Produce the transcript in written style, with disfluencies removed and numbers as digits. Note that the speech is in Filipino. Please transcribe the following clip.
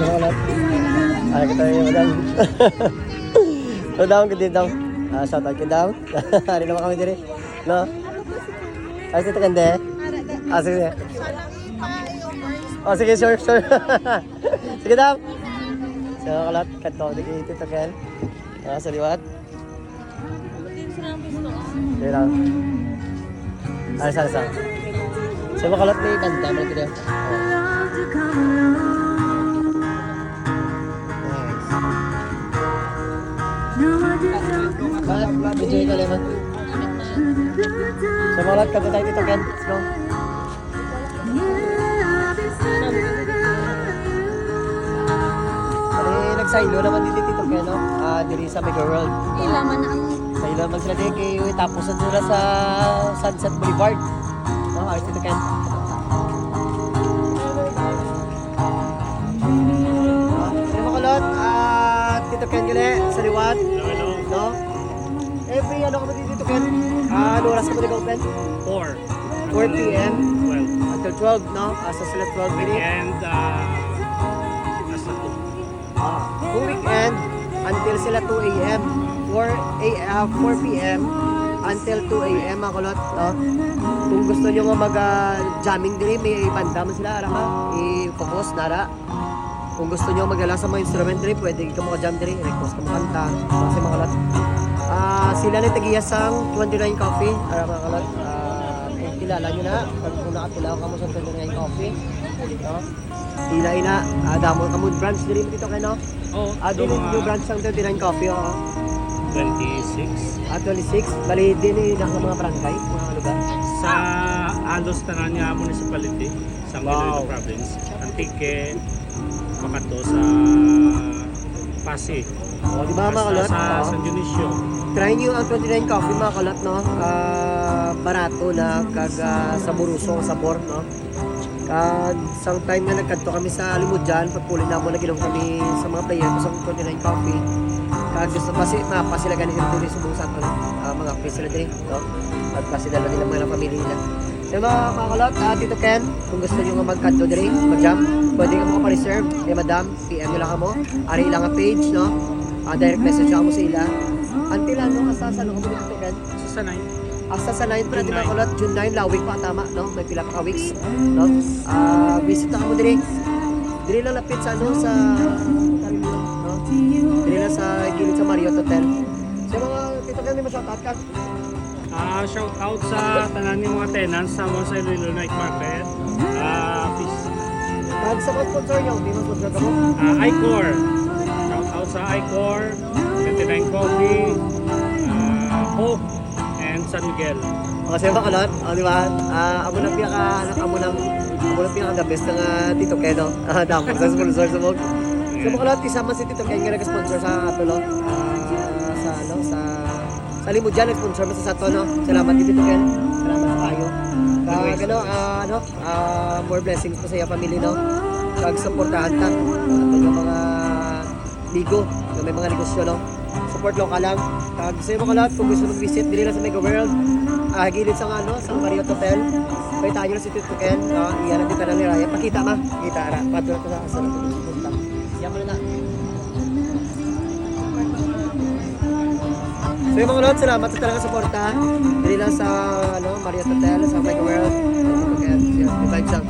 Salamat. Ay, kita yung madam. Madam, ganda daw. Shout out ka daw. Hari naman kami diri. No? Ay, sito kande. Sige. Oh, sige, sure. Sige daw. So, kalat, kanto, dito ito Ken. Sa liwat. Sige lang. Ay, sa. So, makalat may kanta, malaki daw. Enjoy ka lemon. So, makalat, kanto tayo dito Ken. Let's go. Nagsaylo naman dito Ken, no? Diri sa Mega World. Ilaman na ang... Saylo naman sila dito kayo. Tapos na sila sa Sunset Boulevard. No, ayos dito Ken. Ano makulot? Tito Ken gali sa liwat. No? Every ano ka ba dito Ken? Ano oras ka ba nag-open? 4 p.m. 12. Until 12, no? Sa sila 12 minutes. And Kung weekend, until sila 2 a.m. 4 p.m. until 2 a.m. mga kulot, no? Kung gusto nyo nga mag-jamming din, may banda mo sila, ara ka, i-focus, nara. Kung gusto nyo magala sa mga instrument din, pwede ka mag-jam din, request ka mo kanta, kasi mga kulot. Sila na tagiyasang 29 Coffee, ara mga kulot. Kung kilala nyo na, kung nakatilaw ka mo sa 29 Coffee, no? Ina, damo ka mo branch din dito kayo, no? oh, Din yung branch ng 29 Coffee, 26 26, bali din ng mga barangay, mga lugar. sa Alos Tananya Municipality sa Iloilo Province. Antique, Makato sa Pasig. O, di ba mga kalot? Sa San Dionisio. Try nyo ang 29 Coffee mga kalot, no? Barato na kag sa Burusong sabor, no? Kag isang time na nagkanto kami sa Limudyan, pagpuli na mo naginom kami sa mga player ko sa 29 Coffee. Kag gusto pa sila ganito din sa buong sato, mga free sila din, no? At kasi dala nila mga pamilya nila. So mga kalot, Tito Ken, kung gusto nyo nga magkanto din, mag-jam, pwede ka mo pa-reserve kay Madam, PM nyo lang ka mo. Ari ilang nga page, no? Direct message ako mo sa ila. Until ano, asa sa ano ka mo dito Ken? Sa 9. Asa sa 9 pero di ba kulot, June 9, lawig pa tama, no? May pila pa ka weeks, no? Visit ako mo diri. Diri lang lapit sa ano, sa no? Diri lang sa gilid sa Marriott Hotel. So mga Tito Ken, may ma-shoutout ka? Shout out sa tanan ng mga tenants sa mga sa Iloilo Night Market. Peace. Kag sa mga sponsor nyo, di mo sponsor ka mo? Icor. Shout out sa Icor, 29 Coffee, Hope, and San Miguel. Kasi ba kalot, di ba? Amo na pinaka the best nga Tito Ken, no? Damo sa sponsor sa mo. So mga kalot, isama si Tito Ken nga nag-sponsor sa ato, no? Sa Limudyan, nag-sponsor mo sa Sato, no? Salamat Tito Ken. Salamat sa kayo. Kag more blessings po sa iyo family, no? Kag supportahan ta ato yung mga ligo, yung may mga negosyo, no? Support local lang. Kag sa mga kalot, kung gusto mag-visit dili lang sa Mega World, gilid sa ano, sa Marriott Hotel. Kay tayo lang si Tito Ken, iyan natin tanan ni Raya. Pakita ma, kita ara. Padto ta sa punta. Siya mo na. So yung mga lot, salamat sa talaga suporta. Dili lang sa Marriott Hotel, sa Mega World. Kaya, vibes lang.